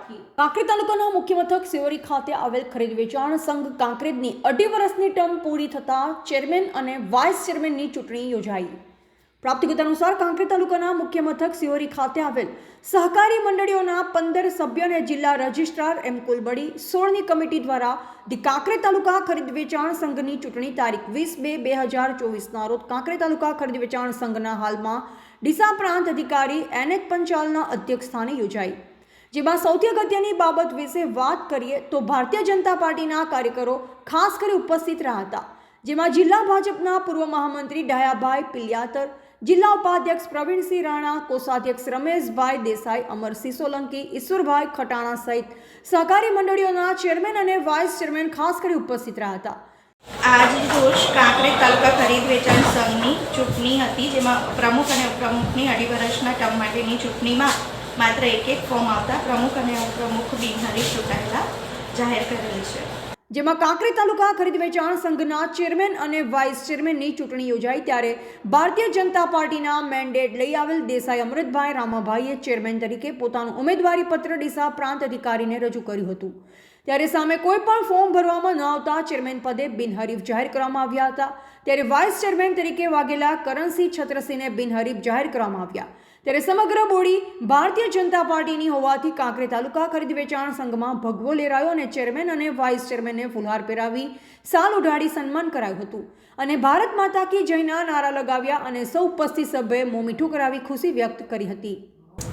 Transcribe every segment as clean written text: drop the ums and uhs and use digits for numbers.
રાખી। કાંકરેજ તાલુકાના મુખ્ય મથક સિહોરી ખાતે આવેલ ખરીદ વેચાણ સંઘ કાંકરેજની 2.5 વર્ષની ટર્મ પૂરી થતાં ચેરમેન અને વાઇસ ચેરમેનની ચૂંટણી યોજાઈ। પ્રાપ્ત વિગત અનુસાર કાંકરેજ તાલુકાના મુખ્ય મથક સિહોરી ખાતે આવેલ સહકારી મંડળીઓના 15 સભ્ય અને જિલ્લા રજિસ્ટ્રાર એમ કુલબડી 16ની કમિટી દ્વારા ધી કાંકરેજ તાલુકા ખરીદ વેચાણ સંઘની ચૂંટણી તારીખ 20/2/2024ના રોજ કાંકરેજ તાલુકા ખરીદ વેચાણ સંઘના હાલમાં ડીસા પ્રાંત અધિકારી એન.એચ. પંચાલના અધ્યક્ષ સ્થાને યોજાઈ। જેમાં સૌથી અગત્યની બાબત વિશે વાત કરીએ તો ભારતીય જનતા પાર્ટીના કાર્યકરો ખાસ કરી ઉપસ્થિત રહ્યા હતા। જેમાં જિલ્લા ભાજપના પૂર્વ મહામંત્રી ડાયાભાઈ પિલ્યાતર, જિલ્લા ઉપાધ્યક્ષ પ્રવીણસિંહ રાણા, કોષાધ્યક્ષ રમેશભાઈ દેસાઈ, અમરસિંહ સોલંકી, ઈશ્વરભાઈ ખટાણા સહિત સહકારી મંડળીઓના ચેરમેન અને વાઇસ ચેરમેન ખાસ કરી ઉપસ્થિત રહ્યા હતા। આજ રોજ કાંકરેજ તાલુકા ખરીદ વેચાણ સંઘની ચૂંટણી હતી, જેમાં પ્રમુખ અને ઉપપ્રમુખની 2.5 વર્ષના ટર્મ માટેની ચૂંટણીમાં માત્ર એક ફોર્મ આવતા પ્રમુખ અને ઉપપ્રમુખ બિનહરીફ ચૂંટાયેલા જાહેર કરેલ છે। જેમાં કાંકરેજ તાલુકા ખરીદ વેચાણ સંઘના ચેરમેન અને વાઇસ ચેરમેનની ચૂંટણી યોજાઈ ત્યારે ભારતીય જનતા પાર્ટીના મેન્ડેટ લઈ આવેલ દેસાઈ અમૃતભાઈ રામાભાઈએ ચેરમેન તરીકે પોતાનું ઉમેદવારી પત્ર ડીસા પ્રાંત અધિકારીને રજૂ કર્યું હતું। ત્યારે સામે કોઈ પણ ફોર્મ ભરવામાં ન આવતા ચેરમેન પદે બિનહરીફ જાહેર કરવામાં આવ્યા હતા। ત્યારે વાઇસ ચેરમેન તરીકે વાઘેલા કરણસિંહ છત્રસિંહને બિનહરીફ જાહેર કરવામાં આવ્યા। ત્યારે સમગ્ર બોડી ભારતીય જનતા પાર્ટીની હોવાથી કાંકરેજ તાલુકા ખરીદ વેચાણ સંઘમાં ભગવો લેરાયો અને ચેરમેન અને વાઇસ ચેરમેનને ફુલહાર પહેરાવી સાલ ઉઢાડી સન્માન કરાયું હતું અને ભારત માતા કી જયના નારા લગાવ્યા અને સૌ ઉપસ્થિત સભ્યોએ મોં મીઠું કરાવી ખુશી વ્યક્ત કરી હતી।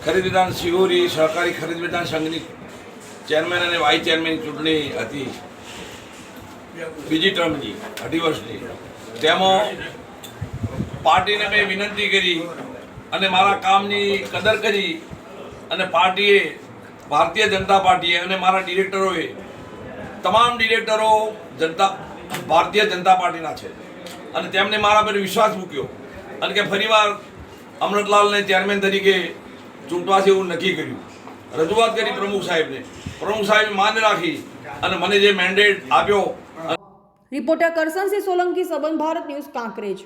ખરીદ વેચાણ સિહોરી સહકારી ખરીદ વેચાણ સંઘની ચેરમેન અને વાઇસ ચેરમેનની ચૂંટણી હતી, બીજી ટર્મની 2.5 વર્ષની। તેમાં પાર્ટીને મેં વિનંતી કરી અને મારા કામની કદર કરી અને પાર્ટીએ, ભારતીય જનતા પાર્ટીએ અને મારા ડિરેક્ટરોએ, તમામ ડિરેક્ટરો ભારતીય જનતા પાર્ટીના છે અને તેમને મારા પર વિશ્વાસ મૂક્યો અને કે ફરીવાર અમૃતલાલને ચેરમેન તરીકે ચૂંટવા છે એવું નક્કી કર્યું। રજૂઆત કરી પ્રમુખ સાહેબે માન્ય રાખી અને મને જે મેન્ડેટ આપ્યો। રિપોર્ટર કરસનસિંહ સોલંકી, સંબંધ ભારત ન્યૂઝ, કાંકરેજ।